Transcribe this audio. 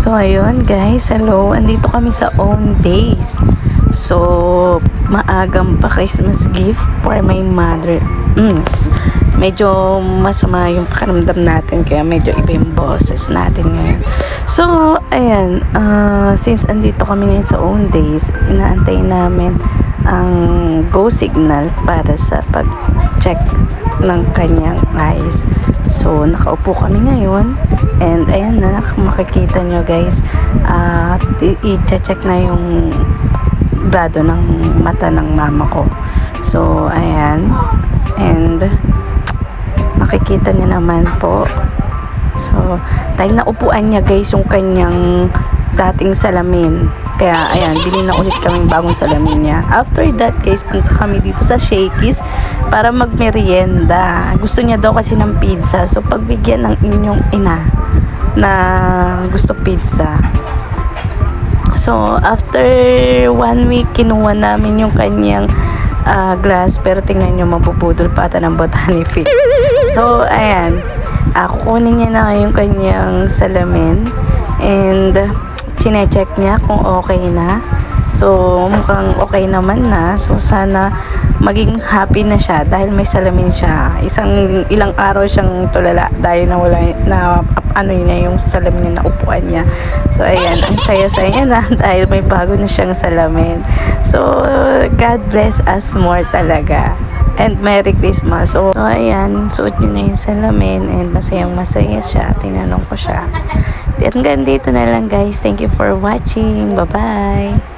So, ayun guys, hello. Andito kami sa Own Days. So, maagang pa Christmas gift for my mother. Medyo masama yung pakiramdam natin, kaya medyo iba yung boses natin ngayon. So, ayan, since andito kami ngayon sa Own Days, inaantay namin ang go signal para sa pag-check ng kanyang eyes. So, nakaupo kami ngayon. And, ayan na, makikita nyo guys, i-check na yung grado ng mata ng mama ko. So, ayan. And, makikita nyo naman po. So, dahil naupuan niya guys yung kanyang dating salamin. Kaya, ayan, bilhin na ulit kaming bagong salamin niya. After that, guys, punta kami dito sa Shakey's para magmerienda. Gusto niya daw kasi ng pizza. So, pagbigyan ng inyong ina na gusto pizza. So, after 1 week, kinuha namin yung kanyang glass. Pero tingnan nyo, mabubudol pa ata ng botany fit. So, ayan. Kukunin niya na yung kanyang salamin. And, chine-check niya kung okay na. So, mukhang okay naman na. So, sana maging happy na siya dahil may salamin siya. Ilang araw siyang tulala dahil niya yung salamin na upuan niya. So, ayan, ang saya-saya na dahil may bago na siyang salamin. So, God bless us more talaga. And Merry Christmas. So, ayan, suot niya na yung salamin and masayang-masaya siya. Tinanong ko siya. Hanggang dito na lang guys. Thank you for watching. Bye-bye.